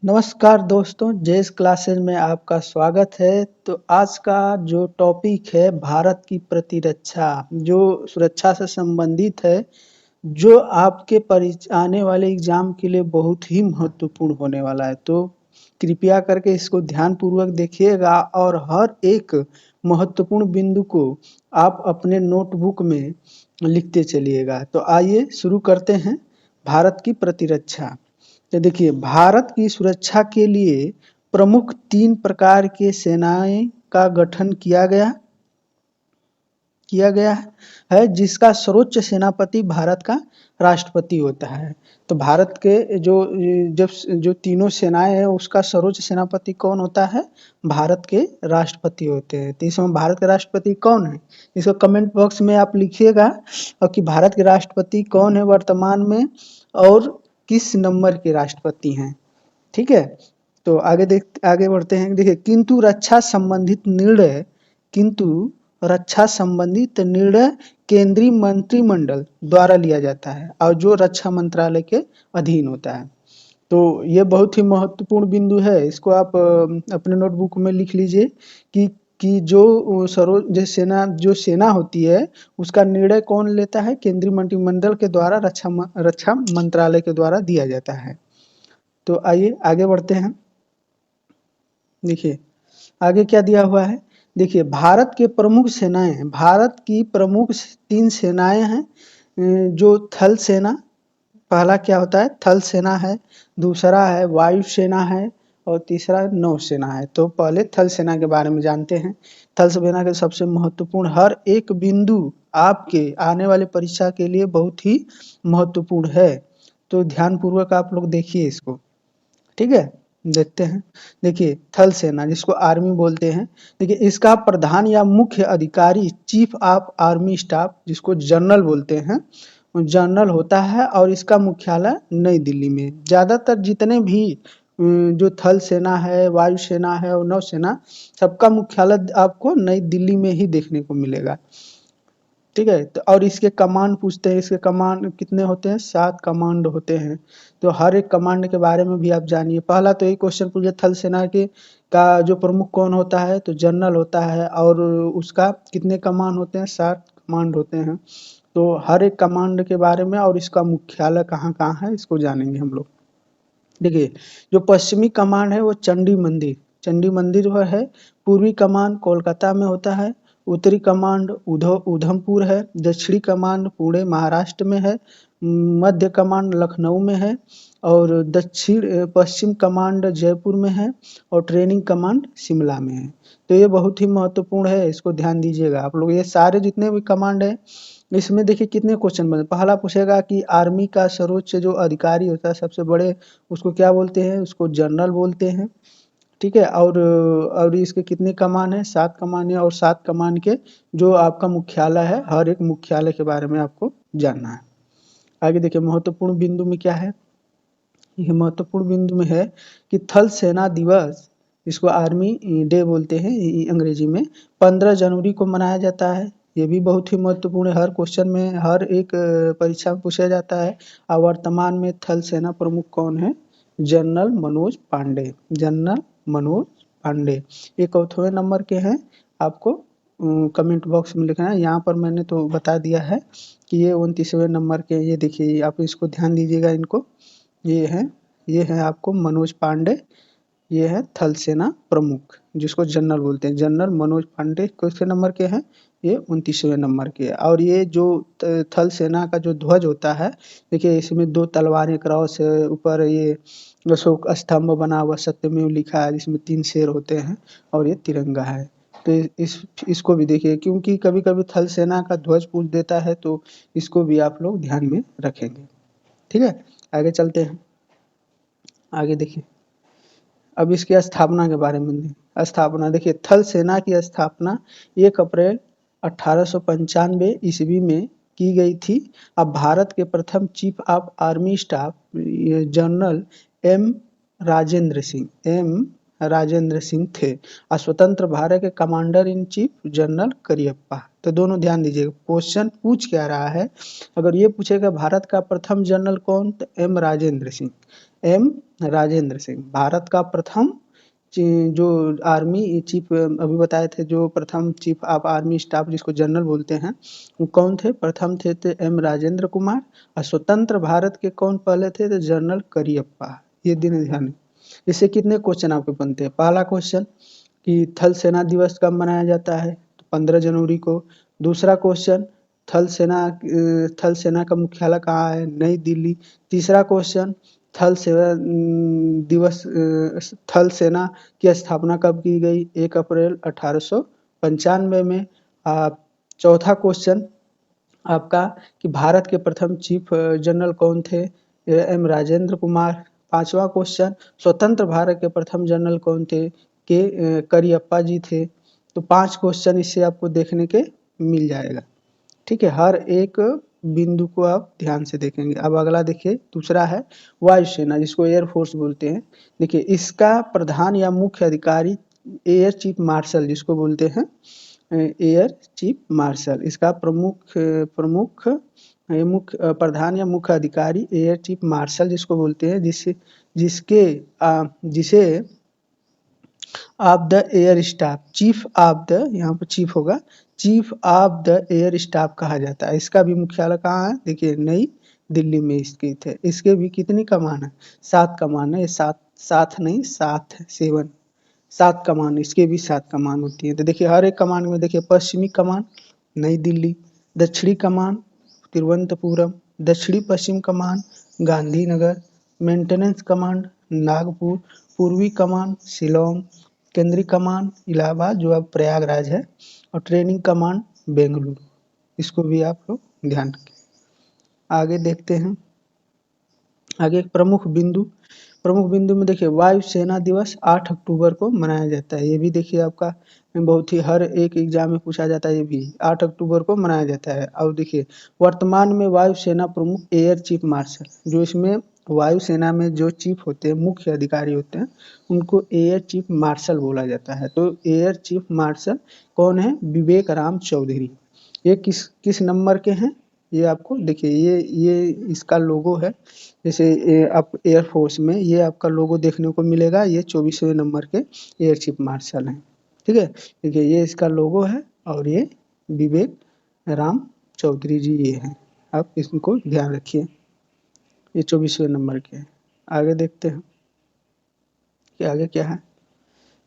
नमस्कार दोस्तों, जेस क्लासेज में आपका स्वागत है। तो आज का जो टॉपिक है भारत की प्रतिरक्षा, जो सुरक्षा से संबंधित है, जो आपके आने वाले एग्जाम के लिए बहुत ही महत्वपूर्ण होने वाला है। तो कृपया करके इसको ध्यानपूर्वक देखिएगा और हर एक महत्वपूर्ण बिंदु को आप अपने नोटबुक में लिखते चलिएगा। तो आइए शुरू करते हैं। भारत की प्रतिरक्षा। तो देखिए, भारत की सुरक्षा के लिए प्रमुख 3 प्रकार के सेनाएं का गठन किया गया है, जिसका सर्वोच्च सेनापति भारत का राष्ट्रपति होता है। तो भारत के जो तीनों सेनाएं हैं, उसका सर्वोच्च सेनापति कौन होता है? भारत के राष्ट्रपति होते हैं। तो इसमें भारत के राष्ट्रपति कौन है? इसको कमेंट बॉक्स में आप लिखिएगा और कि भारत के राष्ट्रपति कौन है वर्तमान में और किस नंबर के राष्ट्रपति हैं। ठीक है, तो आगे बढ़ते हैं। देखिए, किंतु रक्षा संबंधित निर्णय केंद्रीय मंत्रिमंडल द्वारा लिया जाता है और जो रक्षा मंत्रालय के अधीन होता है। तो ये बहुत ही महत्वपूर्ण बिंदु है। इसको आप अपने नोटबुक में लिख लीजिए कि जो सेना होती है, उसका निर्णय कौन लेता है? केंद्रीय मंत्रिमंडल के द्वारा रक्षा मंत्रालय के द्वारा दिया जाता है। तो आइए आगे बढ़ते हैं। देखिए, आगे क्या दिया हुआ है। देखिए, भारत की प्रमुख 3 सेनाएं हैं। जो थल सेना, पहला क्या होता है? थल सेना है, दूसरा है वायु सेना है और तीसरा नौसेना है। तो पहले थल सेना के बारे में जानते हैं। थल सेना के सबसे महत्वपूर्ण, हर एक बिंदु आपके आने वाले परीक्षा के लिए बहुत ही महत्वपूर्ण है। तो ध्यानपूर्वक आप लोग देखिए इसको। ठीक है, देखते हैं। देखिए, थल सेना जिसको आर्मी बोलते हैं। देखिए, इसका प्रधान या मुख्य अधिकारी चीफ ऑफ आर्मी स्टाफ, जिसको जनरल बोलते हैं, जनरल होता है और इसका मुख्यालय नई दिल्ली में। ज्यादातर जितने भी जो थल सेना है, वायु सेना है और नौसेना, सबका मुख्यालय आपको नई दिल्ली में ही देखने को मिलेगा। ठीक है, तो और इसके कमांड पूछते हैं। इसके कमांड कितने होते हैं? 7 कमांड होते हैं। तो हर एक कमांड के बारे में भी आप जानिए। पहला तो एक क्वेश्चन पूछे, थल सेना के का जो प्रमुख कौन होता है? तो जनरल होता है और उसका कितने कमांड होते हैं? 7 कमांड होते हैं। तो हर एक कमांड के बारे में और इसका मुख्यालय कहाँ कहाँ है, इसको जानेंगे हम लोग। देखिए, जो पश्चिमी कमांड है वो चंडी मंदिर जो है। पूर्वी कमांड कोलकाता में होता है। उत्तरी कमांड उधमपुर है। दक्षिणी कमांड पुणे महाराष्ट्र में है। मध्य कमांड लखनऊ में है और पश्चिम कमांड जयपुर में है और ट्रेनिंग कमांड शिमला में है। तो ये बहुत ही महत्वपूर्ण है, इसको ध्यान दीजिएगा आप लोग। ये सारे जितने भी कमांड है, इसमें देखिए कितने क्वेश्चन बने। पहला पूछेगा कि आर्मी का सर्वोच्च जो अधिकारी होता है, सबसे बड़े, उसको क्या बोलते हैं? उसको जनरल बोलते हैं। ठीक है, और इसके कितने कमान है? 7 कमान है और 7 कमान के जो आपका मुख्यालय है, हर एक मुख्यालय के बारे में आपको जानना है। आगे देखिए, महत्वपूर्ण बिंदु में क्या है। ये महत्वपूर्ण बिंदु में है कि थल सेना दिवस, इसको आर्मी डे बोलते हैं अंग्रेजी में, 15 जनवरी को मनाया जाता है। ये भी बहुत ही महत्वपूर्ण है। हर क्वेश्चन में, हर एक परीक्षा में पूछा जाता है। और वर्तमान में थल सेना प्रमुख कौन है? जनरल मनोज पांडे। जनरल मनोज पांडे। ये चौथे नंबर के हैं। आपको कमेंट बॉक्स में लिखना है। यहाँ पर मैंने तो बता दिया है कि ये 29वें नंबर के। ये देखिए, आप इसको ध्यान दीजिएगा। इनको ये है आपको मनोज पांडे। ये है थल सेना प्रमुख, जिसको जनरल बोलते हैं। जनरल मनोज पांडे कितने नंबर के हैं? ये 29वें नंबर के। और ये जो थल सेना का जो ध्वज होता है, देखिए इसमें 2 तलवारें क्रॉस है, ऊपर ये अशोक स्तंभ बना हुआ, सत्यमेव लिखा है, जिसमें 3 शेर होते हैं और ये तिरंगा है। तो इसको भी देखिए, क्योंकि कभी कभी थल सेना का ध्वज पूछ देता है, तो इसको भी आप लोग ध्यान में रखेंगे। ठीक है, आगे चलते हैं। आगे देखिए, अब इसकी स्थापना के बारे में। स्थापना देखिए, थल सेना की स्थापना 1 अप्रैल 1895 ईस्वी में की गई थी। अब भारत के प्रथम chief of army staff general M Rajendra Singh थे और स्वतंत्र भारत के commander in chief general Cariappa. तो दोनों ध्यान दीजिएगा, क्वेश्चन पूछ क्या रहा है। अगर ये पूछेगा भारत का प्रथम जनरल कौन, तो एम राजेंद्र सिंह। एम राजेंद्र सिंह। भारत का प्रथम जो आर्मी चीफ अभी बताए थे, जो प्रथम चीफ ऑफ आर्मी स्टाफ जिसको जनरल बोलते हैं, वो कौन थे? प्रथम थे एम राजेंद्र कुमार। और स्वतंत्र भारत के कौन पहले थे? तो जनरल करियप्पा। ये दिन ध्यान। इससे कितने क्वेश्चन आपके बनते हैं? पहला क्वेश्चन कि थल सेना दिवस कब मनाया जाता है? तो 15 जनवरी को। दूसरा क्वेश्चन, थल सेना का मुख्यालय कहाँ है? नई दिल्ली। तीसरा क्वेश्चन, थल सेना की स्थापना कब की गई? 1 अप्रैल 1895 में। चौथा क्वेश्चन आपका कि भारत के प्रथम चीफ जनरल कौन थे? एम राजेंद्र कुमार। पांचवा क्वेश्चन, स्वतंत्र भारत के प्रथम जनरल कौन थे? के करियप्पा जी थे। तो 5 क्वेश्चन इससे आपको देखने के मिल जाएगा। ठीक है, हर एक बिंदु को आप ध्यान से देखेंगे। अब अगला देखिए, दूसरा है वायुसेना, जिसको एयरफोर्स बोलते हैं। देखिए, इसका प्रधान या मुख्य अधिकारी एयर चीफ मार्शल जिसको बोलते हैं, एयर चीफ मार्शल। इसका मुख्य प्रधान या मुख्य अधिकारी एयर चीफ मार्शल जिसको बोलते हैं, जिसे of the air staff, chief of the, यहाँ पर चीफ होगा, chief of the air staff कहा जाता है। इसका भी मुख्यालय कहाँ है? देखिए, नई दिल्ली में स्थित है। इसके भी कितनी कमान है? 7 कमान है। ये 7 नहीं, 7 है, 7 कमान, इसके भी 7 कमान होती है। तो देखिए, हर एक कमान में देखिए, पश्चिमी कमान नई दिल्ली, दक्षिणी कमान तिरुवनंतपुरम, दक्षिणी पश्चिम कमान गांधीनगर, मेंटेनेंस कमांड नागपुर, पूर्वी कमान शिलोंग, केंद्रीय कमान इलाहाबाद जो अब प्रयागराज है, और ट्रेनिंग कमांड बेंगलुरु। इसको भी आप लोग ध्यान रखें। आगे देखते हैं, आगे प्रमुख बिंदु में देखिए, वायुसेना दिवस 8 अक्टूबर को मनाया जाता है। ये भी देखिए आपका बहुत ही हर एक एग्जाम में पूछा जाता है। ये भी 8 अक्टूबर को मनाया जाता है। और देखिए, वर्तमान में वायुसेना प्रमुख एयर चीफ मार्शल, जो इसमें वायुसेना में जो चीफ होते हैं, मुख्य अधिकारी होते हैं, उनको एयर चीफ मार्शल बोला जाता है। तो एयर चीफ मार्शल कौन है? विवेक राम चौधरी। ये किस नंबर के हैं? ये आपको देखिए, ये इसका लोगो है। जैसे आप एयरफोर्स में ये आपका लोगो देखने को मिलेगा। ये 24वें नंबर के एयर चीफ मार्शल हैं। ठीक है, देखिए ये इसका लोगो है, और ये विवेक राम चौधरी जी ये हैं। आप इसको ध्यान रखिए, ये 24वें नंबर के हैं। आगे देखते हैं कि आगे क्या है।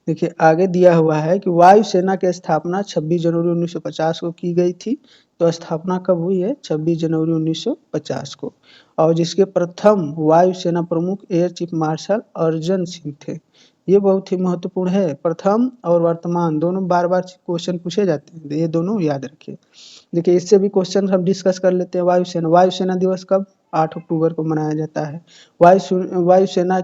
देखिए, आगे दिया हुआ है कि वायुसेना की स्थापना 26 जनवरी 1950 को की गई थी। तो स्थापना कब हुई है? 26 जनवरी 1950 को। और जिसके प्रथम वायुसेना प्रमुख air chief marshal Arjan Singh थे। ये बहुत ही महत्वपूर्ण है। प्रथम और वर्तमान दोनों बार बार क्वेश्चन पूछे जाते हैं, ये दोनों याद रखिए। देखिए, इससे भी क्वेश्चन हम डिस्कस कर लेते हैं। वायुसेना दिवस कब? 8 अक्टूबर को मनाया जाता है। वायुसेना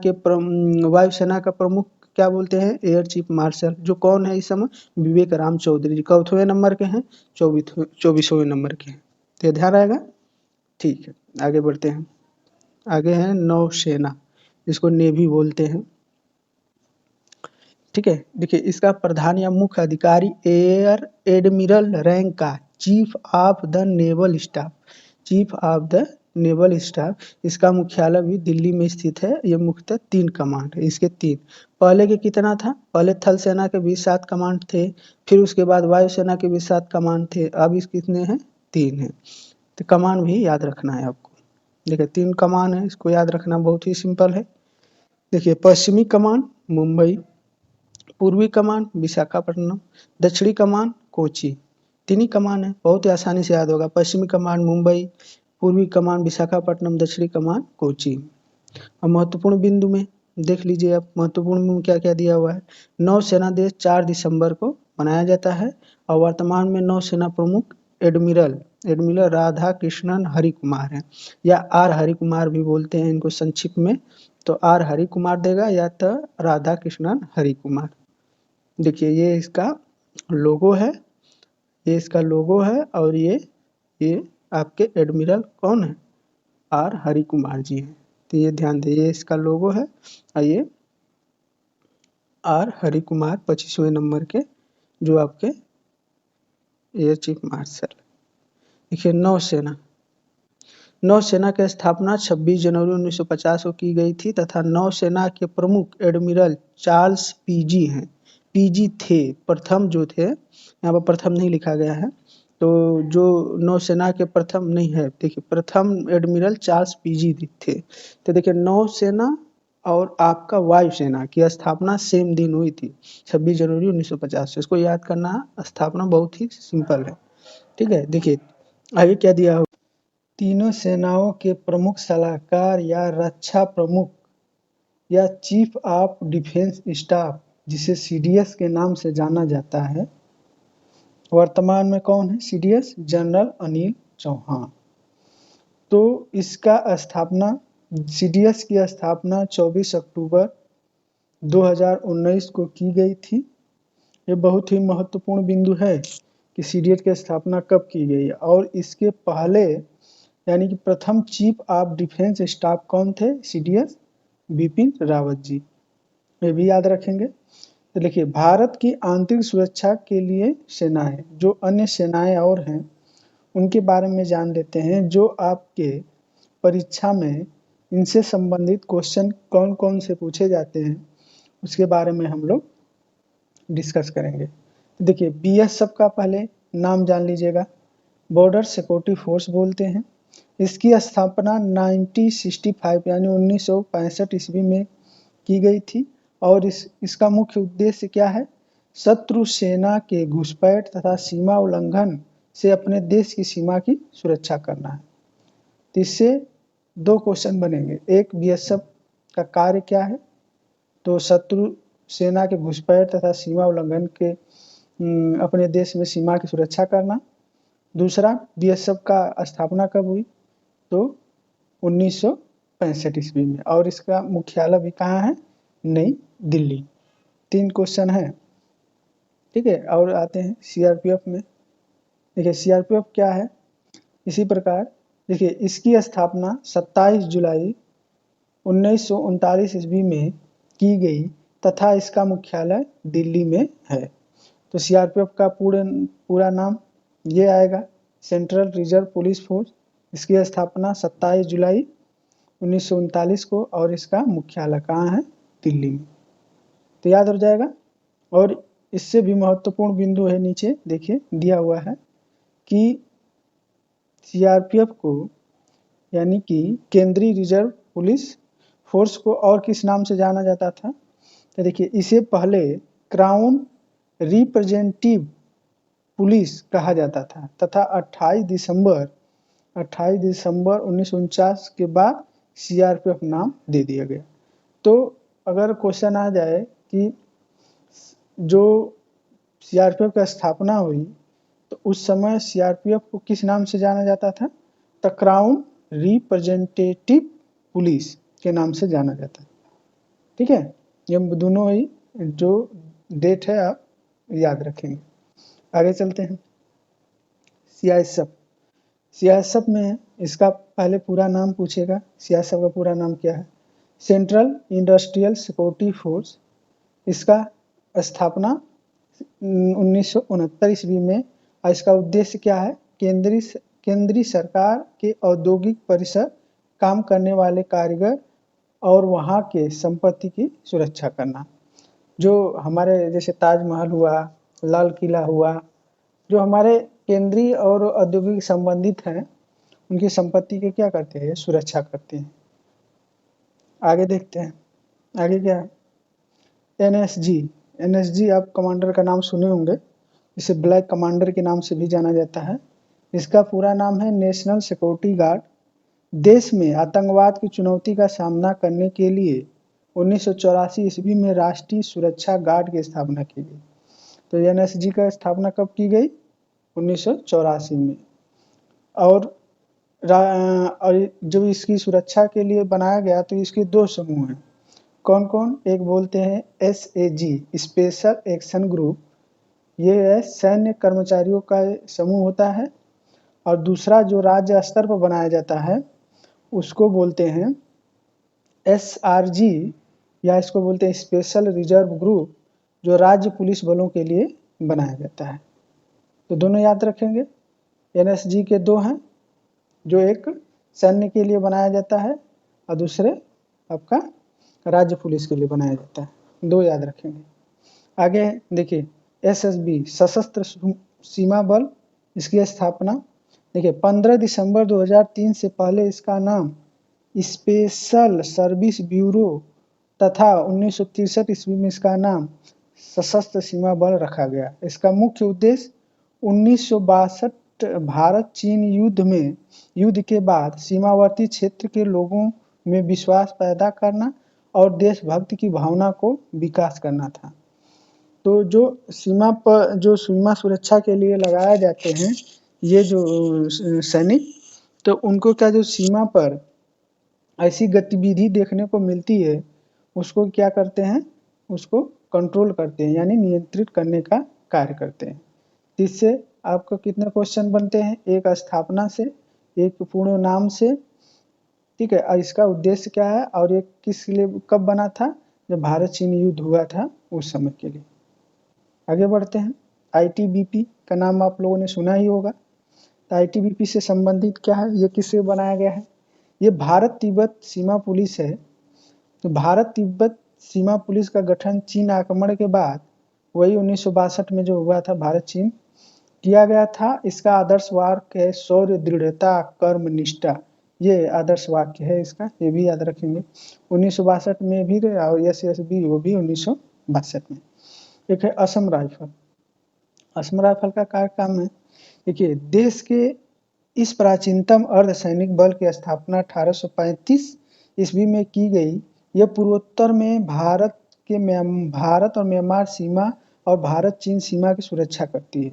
का प्रमुख क्या बोलते हैं? Air chief marshal. जो कौन है इस समय? विवेक राम चौधरी जी। चौथवें नंबर के हैं, 24वें नंबर के हैं। तो ध्यान रहेगा। ठीक है, आगे बढ़ते हैं। आगे है नौसेना, जिसको नेवी बोलते हैं। ठीक है, देखिए, इसका प्रधान या मुख्य अधिकारी एयर एडमिरल रैंक का chief of the naval staff, chief of the naval staff. इसका मुख्यालय भी दिल्ली में स्थित है। ये मुख्यतः 3 कमांड है इसके, 3। पहले के कितना था? पहले थल सेना के भी 7 कमांड थे, फिर उसके बाद वायुसेना के भी 7 कमांड थे। अब इस कितने हैं? 3 हैं। तो कमान भी याद रखना है आपको। देखिए, 3 कमान है, इसको याद रखना बहुत ही सिंपल है। देखिए, पश्चिमी कमान मुंबई, पूर्वी कमान विशाखापट्टनम, दक्षिणी कमान कोची। 3 ही कमान है, बहुत ही आसानी से याद होगा। पश्चिमी कमान मुंबई, पूर्वी कमान विशाखापट्टनम, दक्षिणी कमान कोची। और महत्वपूर्ण बिंदु में देख लीजिए आप, महत्वपूर्ण में क्या क्या दिया हुआ है। नौसेना दिवस 4 दिसंबर को मनाया जाता है। और वर्तमान में नौसेना प्रमुख एडमिरल राधा कृष्णन हरि कुमार हैं, या आर हरि कुमार भी बोलते हैं इनको संक्षिप्त में। तो आर हरि कुमार देगा, या तो राधा कृष्णन हरि कुमार। देखिए, ये इसका लोगो है, ये इसका लोगो है, और ये आपके एडमिरल कौन है? आर हरि कुमार जी हैं। तो ये ध्यान दें, ये इसका लोगो है, और ये आर हरि कुमार 25वें नंबर के, जो आपके एयर चीफ मार्शल। देखिए, नौसेना नौसेना की स्थापना 26 जनवरी 1950 को की गई थी तथा नौसेना के प्रमुख एडमिरल चार्ल्स पीजी हैं। पीजी थे, प्रथम जो थे, यहाँ पर प्रथम नहीं लिखा गया है, तो जो नौसेना के प्रथम नहीं है, देखिए प्रथम एडमिरल चार्ल्स पीजी थे। तो देखिए नौसेना और आपका वायुसेना की स्थापना सेम दिन हुई थी, 26 जनवरी 1950 से। इसको याद करना, स्थापना बहुत ही सिंपल है, ठीक है। देखिए आगे क्या दिया हो, तीनों सेनाओं के प्रमुख सलाहकार या रक्षा प्रमुख या चीफ ऑफ डिफेंस स्टाफ, जिसे सीडीएस के नाम से जाना जाता है, वर्तमान में कौन है सीडीएस? जनरल अनिल चौहान। तो इसका स्थापना, सीडीएस की स्थापना 24 अक्टूबर 2019 को की गई थी। ये बहुत ही महत्वपूर्ण बिंदु है कि सीडीएस की स्थापना कब की गई, और इसके पहले यानी कि प्रथम चीफ ऑफ डिफेंस स्टाफ कौन थे? सीडीएस बिपिन रावत जी। ये भी याद रखेंगे। तो देखिए भारत की आंतरिक सुरक्षा के लिए सेनाएं, जो अन्य सेनाएं और हैं उनके बारे में जान लेते हैं, जो आपके परीक्षा में इनसे संबंधित क्वेश्चन कौन कौन से पूछे जाते हैं उसके बारे में हम लोग डिस्कस करेंगे। देखिए बीएसएफ का पहले नाम जान लीजिएगा, बॉर्डर सिक्योरिटी फोर्स बोलते हैं। इसकी स्थापना 1965 यानी 1965 ईस्वी में की गई थी, और इसका मुख्य उद्देश्य क्या है? शत्रु सेना के घुसपैठ तथा सीमा उल्लंघन से अपने देश की सीमा की सुरक्षा करना है। तो इससे दो क्वेश्चन बनेंगे, एक बीएसएफ का कार्य क्या है, तो शत्रु सेना के घुसपैठ तथा सीमा उल्लंघन के अपने देश में सीमा की सुरक्षा करना। दूसरा बीएसएफ का स्थापना कब हुई, तो 1965 ईस्वी में, और इसका मुख्यालय भी कहाँ है? नई दिल्ली। 3 क्वेश्चन है, ठीक है। और आते हैं सीआरपीएफ में। देखिए सीआरपीएफ क्या है, इसी प्रकार देखिए इसकी स्थापना 27 जुलाई 1939 ईस्वी में की गई तथा इसका मुख्यालय दिल्ली में है। तो सीआरपीएफ का पूरा नाम ये आएगा, सेंट्रल रिजर्व पुलिस फोर्स। इसकी स्थापना 27 जुलाई 1939 को, और इसका मुख्यालय कहाँ है? दिल्ली में। तो याद हो जाएगा। और इससे भी महत्वपूर्ण बिंदु है, नीचे देखिए दिया हुआ है कि सीआरपीएफ को यानी कि केंद्रीय रिजर्व पुलिस फोर्स को और किस नाम से जाना जाता था? तो देखिए इसे पहले क्राउन रिप्रेजेंटेटिव पुलिस कहा जाता था तथा 28 दिसंबर 1949 के बाद सीआरपीएफ नाम दे दिया गया। तो अगर क्वेश्चन आ जाए कि जो सीआरपीएफ की स्थापना हुई तो उस समय सीआरपीएफ को किस नाम से जाना जाता था? तो क्राउन रिप्रेजेंटेटिव पुलिस के नाम से जाना जाता है, ठीक है। ये दोनों ही जो डेट है आप याद रखेंगे। आगे चलते हैं। सीआईएसएफ में इसका पहले पूरा नाम पूछेगा। सीआईएसएफ का पूरा नाम क्या है? Central industrial security force. इसका स्थापना 1969 ईस्वी में, और इसका उद्देश्य क्या है? केंद्रीय सरकार के औद्योगिक परिसर, काम करने वाले कारीगर और वहाँ के संपत्ति की सुरक्षा करना। जो हमारे जैसे ताजमहल हुआ, लाल किला हुआ, जो हमारे केंद्रीय और औद्योगिक संबंधित हैं उनकी संपत्ति की क्या करते हैं? सुरक्षा करते हैं। आगे देखते हैं, आगे क्या है? एनएसजी आप कमांडर का नाम सुने होंगे, इसे ब्लैक कमांडर के नाम से भी जाना जाता है। इसका पूरा नाम है नेशनल सिक्योरिटी गार्ड। देश में आतंकवाद की चुनौती का सामना करने के लिए 1984 ईस्वी में राष्ट्रीय सुरक्षा गार्ड की स्थापना की गई। तो एनएसजी का स्थापना कब की गई? 1984 में। और जब इसकी सुरक्षा के लिए बनाया गया तो इसके 2 समूह हैं। कौन कौन? एक बोलते हैं एसएजी, स्पेशल एक्शन ग्रुप, ये है सैन्य कर्मचारियों का समूह होता है। और दूसरा जो राज्य स्तर पर बनाया जाता है उसको बोलते हैं एसआरजी, या इसको बोलते हैं स्पेशल रिजर्व ग्रुप, जो राज्य पुलिस बलों के लिए बनाया जाता है। तो दोनों याद रखेंगे। एनएसजी के 2 हैं, जो एक सैन्य के लिए बनाया जाता है और दूसरे आपका राज्य पुलिस के लिए बनाया जाता है, 2 याद रखेंगे। आगे देखिए एसएसबी सशस्त्र सीमा बल, इसकी स्थापना देखिए 15 दिसंबर 2003 से पहले इसका नाम स्पेशल सर्विस ब्यूरो तथा 1963 ईस्वी में इसका नाम सशस्त्र सीमा बल रखा गया। इसका मुख्य उद्देश्य 1962 भारत चीन युद्ध के बाद सीमावर्ती क्षेत्र के लोगों में विश्वास पैदा करना और देशभक्ति की भावना को विकास करना था। तो जो सीमा पर जो सीमा सुरक्षा के लिए लगाए जाते हैं ये जो सैनिक, तो उनको क्या जो सीमा पर ऐसी गतिविधि देखने को मिलती है उसको क्या करते हैं, उसको कंट्रोल करते हैं, यानी नियंत्रित करने का कार्य करते हैं। इससे आपको कितने क्वेश्चन बनते हैं, एक स्थापना से, एक पूर्ण नाम से, ठीक है, और इसका उद्देश्य क्या है और ये किस लिए कब बना था, जब भारत चीन युद्ध हुआ था उस समय के लिए। आगे बढ़ते हैं। आईटीबीपी का नाम आप लोगों ने सुना ही होगा। तो आईटीबीपी से संबंधित क्या है, ये किससे बनाया गया है, ये भारत तिब्बत सीमा पुलिस है। तो भारत तिब्बत सीमा पुलिस का गठन चीन आक्रमण के बाद वही 1962 में जो हुआ था भारत चीन किया गया था। इसका आदर्श वाक्य है शौर्य, दृढ़ता, कर्म, निष्ठा, ये आदर्श वाक्य है इसका, ये भी याद रखेंगे। 1962 में भी और एसएसबी वो भी 1962 में। एक है असम राइफल। असम राइफल का क्या काम है, देखिए देश के इस प्राचीनतम अर्धसैनिक बल की स्थापना 1835 ईस्वी में की गई। यह पूर्वोत्तर में भारत और म्यांमार सीमा और भारत चीन सीमा की सुरक्षा करती है।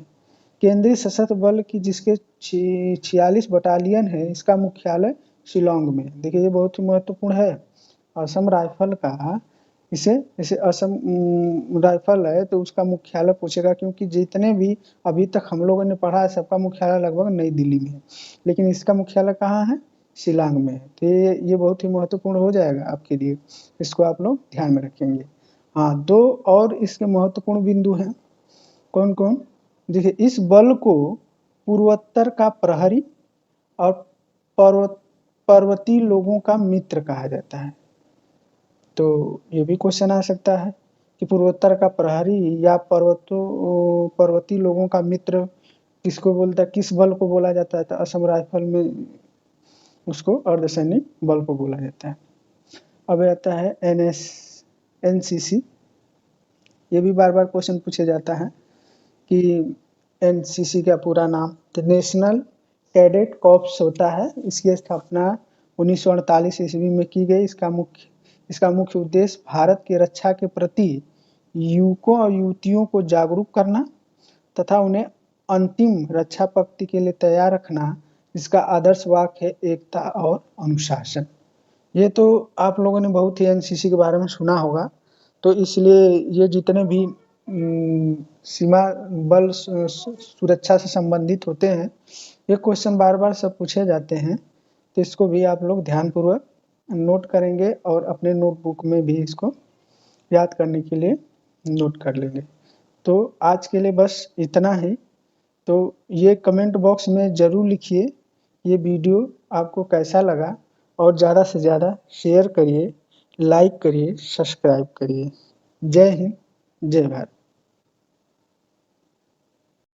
केंद्रीय सशस्त्र बल की जिसके 46 बटालियन है, इसका मुख्यालय शिलोंग में। देखिए ये बहुत ही महत्वपूर्ण है। असम राइफल का जैसे असम राइफल है तो उसका मुख्यालय पूछेगा, क्योंकि जितने भी अभी तक हम लोगों ने पढ़ा है सबका मुख्यालय लगभग नई दिल्ली में है, लेकिन इसका मुख्यालय कहाँ है, शिलांग में है। तो ये बहुत ही महत्वपूर्ण हो जाएगा आपके लिए, इसको आप लोग ध्यान में रखेंगे। हाँ, 2 और इसके महत्वपूर्ण बिंदु हैं। कौन कौन, देखिए इस बल को पूर्वोत्तर का प्रहरी और पर्वतीय लोगों का मित्र कहा जाता है। तो ये भी क्वेश्चन आ सकता है कि पूर्वोत्तर का प्रहरी या पर्वतीय लोगों का मित्र किसको बोलता है, किस बल को बोला जाता है, तो असम राइफल में उसको अर्धसैनिक बल को बोला जाता है। अब आता है एनसीसी। ये भी बार बार क्वेश्चन पूछा जाता है कि एनसीसी का पूरा नाम, तो नेशनल कैडेट कॉर्प्स होता है। इसकी स्थापना 1948 ईस्वी में की गई। इसका मुख्य उद्देश्य भारत की रक्षा के प्रति युवकों और युवतियों को जागरूक करना तथा उन्हें अंतिम रक्षा पंक्ति के लिए तैयार रखना। इसका आदर्श वाक्य है एकता और अनुशासन। ये तो आप लोगों ने बहुत ही एनसीसी के बारे में सुना होगा, तो इसलिए ये जितने भी सीमा बल सुरक्षा से संबंधित होते हैं, ये क्वेश्चन बार बार सब पूछे जाते हैं, तो इसको भी आप लोग ध्यानपूर्वक नोट करेंगे और अपने नोटबुक में भी इसको याद करने के लिए नोट कर लेंगे। तो आज के लिए बस इतना ही। तो ये कमेंट बॉक्स में ज़रूर लिखिए ये वीडियो आपको कैसा लगा, और ज़्यादा से ज़्यादा शेयर करिए, लाइक करिए, सब्सक्राइब करिए। जय हिंद, जय भारत।